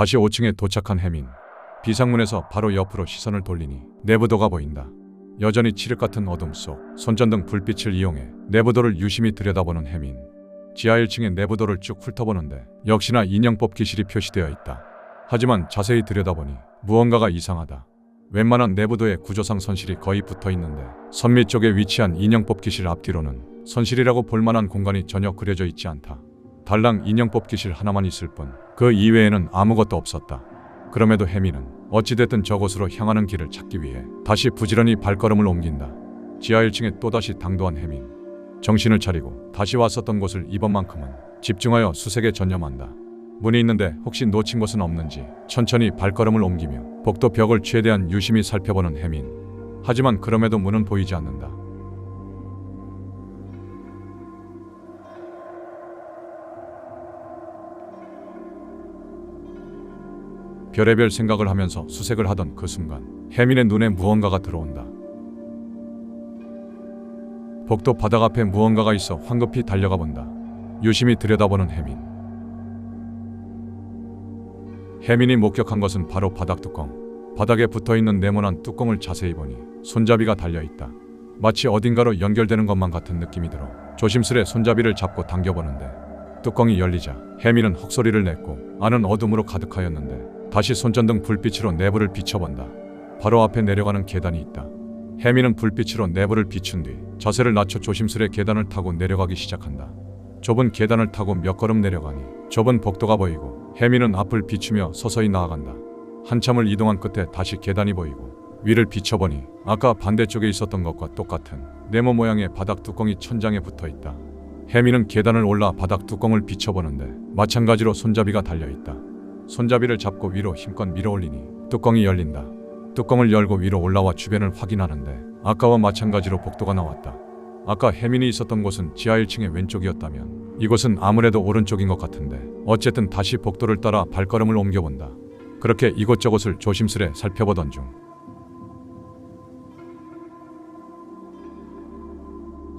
다시 5층에 도착한 혜민. 비상문에서 바로 옆으로 시선을 돌리니 내부도가 보인다. 여전히 칠흑 같은 어둠 속 손전등 불빛을 이용해 내부도를 유심히 들여다보는 혜민. 지하 1층의 내부도를 쭉 훑어보는데 역시나 인형 뽑기실이 표시되어 있다. 하지만 자세히 들여다보니 무언가가 이상하다. 웬만한 내부도의 구조상 선실이 거의 붙어 있는데 선미 쪽에 위치한 인형 뽑기실 앞뒤로는 선실이라고 볼만한 공간이 전혀 그려져 있지 않다. 달랑 인형 뽑기실 하나만 있을 뿐 그 이외에는 아무것도 없었다. 그럼에도 혜민은 어찌됐든 저곳으로 향하는 길을 찾기 위해 다시 부지런히 발걸음을 옮긴다. 지하 1층에 또다시 당도한 혜민. 정신을 차리고 다시 왔었던 곳을 이번만큼은 집중하여 수색에 전념한다. 문이 있는데 혹시 놓친 곳은 없는지 천천히 발걸음을 옮기며 복도 벽을 최대한 유심히 살펴보는 혜민. 하지만 그럼에도 문은 보이지 않는다. 별의별 생각을 하면서 수색을 하던 그 순간 혜민의 눈에 무언가가 들어온다. 복도 바닥 앞에 무언가가 있어 황급히 달려가 본다. 유심히 들여다보는 혜민. 혜민이 목격한 것은 바로 바닥 뚜껑. 바닥에 붙어있는 네모난 뚜껑을 자세히 보니 손잡이가 달려있다. 마치 어딘가로 연결되는 것만 같은 느낌이 들어 조심스레 손잡이를 잡고 당겨보는데 뚜껑이 열리자 혜민은 헉소리를 냈고 안은 어둠으로 가득하였는데 다시 손전등 불빛으로 내부를 비춰본다. 바로 앞에 내려가는 계단이 있다. 혜민은 불빛으로 내부를 비춘 뒤 자세를 낮춰 조심스레 계단을 타고 내려가기 시작한다. 좁은 계단을 타고 몇 걸음 내려가니 좁은 복도가 보이고 혜민은 앞을 비추며 서서히 나아간다. 한참을 이동한 끝에 다시 계단이 보이고 위를 비춰보니 아까 반대쪽에 있었던 것과 똑같은 네모 모양의 바닥 뚜껑이 천장에 붙어 있다. 혜민은 계단을 올라 바닥 뚜껑을 비춰보는데 마찬가지로 손잡이가 달려있다. 손잡이를 잡고 위로 힘껏 밀어올리니 뚜껑이 열린다. 뚜껑을 열고 위로 올라와 주변을 확인하는데 아까와 마찬가지로 복도가 나왔다. 아까 혜민이 있었던 곳은 지하 1층의 왼쪽이었다면 이곳은 아무래도 오른쪽인 것 같은데 어쨌든 다시 복도를 따라 발걸음을 옮겨본다. 그렇게 이곳저곳을 조심스레 살펴보던 중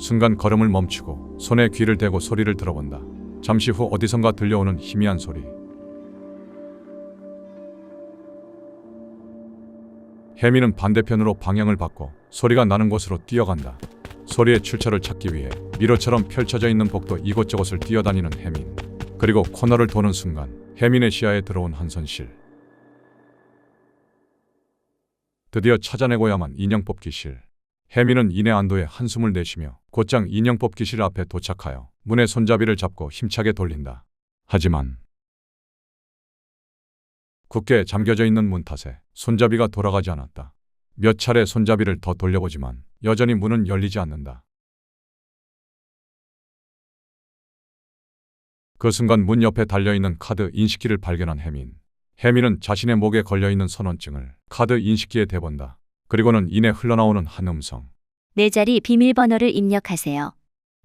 순간 걸음을 멈추고 손에 귀를 대고 소리를 들어본다. 잠시 후 어디선가 들려오는 희미한 소리. 혜민은 반대편으로 방향을 바꿔 소리가 나는 곳으로 뛰어간다. 소리의 출처를 찾기 위해 미로처럼 펼쳐져 있는 복도 이곳저곳을 뛰어다니는 혜민. 그리고 코너를 도는 순간 혜민의 시야에 들어온 한 손실. 드디어 찾아내고야만 인형 뽑기실. 혜민은 이내 안도의 한숨을 내쉬며 곧장 인형 뽑기실 앞에 도착하여 문의 손잡이를 잡고 힘차게 돌린다. 하지만 굳게 잠겨져 있는 문 탓에 손잡이가 돌아가지 않았다. 몇 차례 손잡이를 더 돌려보지만 여전히 문은 열리지 않는다. 그 순간 문 옆에 달려있는 카드 인식기를 발견한 혜민. 혜민은 자신의 목에 걸려있는 선원증을 카드 인식기에 대본다. 그리고는 이내 흘러나오는 한 음성. 내 자리 비밀번호를 입력하세요.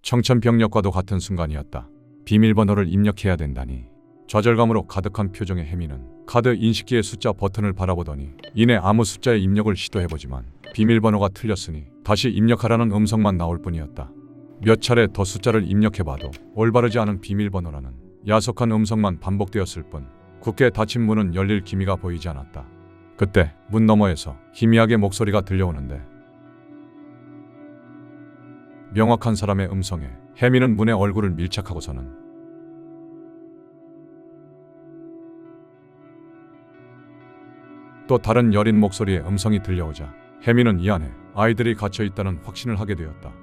청천벽력과도 같은 순간이었다. 비밀번호를 입력해야 된다니. 좌절감으로 가득한 표정의 혜민은 카드 인식기의 숫자 버튼을 바라보더니 이내 아무 숫자의 입력을 시도해보지만 비밀번호가 틀렸으니 다시 입력하라는 음성만 나올 뿐이었다. 몇 차례 더 숫자를 입력해봐도 올바르지 않은 비밀번호라는 야속한 음성만 반복되었을 뿐 굳게 닫힌 문은 열릴 기미가 보이지 않았다. 그때 문 너머에서 희미하게 목소리가 들려오는데 명확한 사람의 음성에 혜민은 문에 얼굴을 밀착하고서는 또 다른 여린 목소리의 음성이 들려오자 혜민은 이 안에 아이들이 갇혀 있다는 확신을 하게 되었다.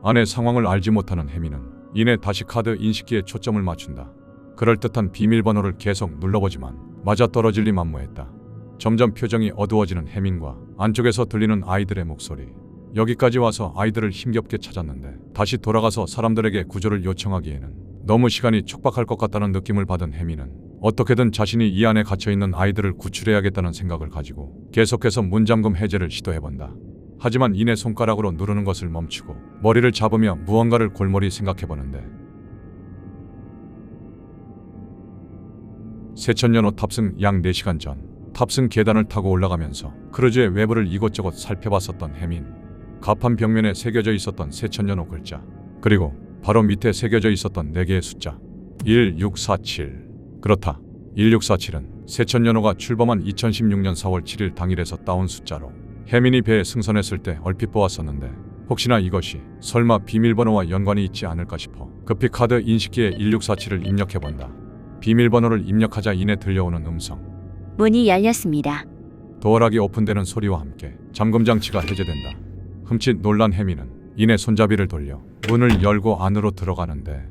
아내 상황을 알지 못하는 혜민은 이내 다시 카드 인식기에 초점을 맞춘다. 그럴듯한 비밀번호를 계속 눌러보지만 맞아떨어질 리 만무했다. 점점 표정이 어두워지는 혜민과 안쪽에서 들리는 아이들의 목소리. 여기까지 와서 아이들을 힘겹게 찾았는데 다시 돌아가서 사람들에게 구조를 요청하기에는 너무 시간이 촉박할 것 같다는 느낌을 받은 혜민은 어떻게든 자신이 이 안에 갇혀있는 아이들을 구출해야겠다는 생각을 가지고 계속해서 문잠금 해제를 시도해본다. 하지만 이내 손가락으로 누르는 것을 멈추고 머리를 잡으며 무언가를 골몰이 생각해보는데 세천년호 탑승 약 4시간 전 탑승 계단을 타고 올라가면서 크루즈의 외부를 이곳저곳 살펴봤었던 혜민. 갑판 벽면에 새겨져 있었던 세천년호 글자, 그리고 바로 밑에 새겨져 있었던 4개의 숫자 1647. 그렇다. 1647은 세천년호가 출범한 2016년 4월 7일 당일에서 따온 숫자로 혜민이 배에 승선했을 때 얼핏 보았었는데 혹시나 이것이 설마 비밀번호와 연관이 있지 않을까 싶어 급히 카드 인식기에 1647을 입력해본다. 비밀번호를 입력하자 이내 들려오는 음성. 문이 열렸습니다. 도어락이 오픈되는 소리와 함께 잠금 장치가 해제된다. 흠칫 놀란 혜민은 이내 손잡이를 돌려 문을 열고 안으로 들어가는데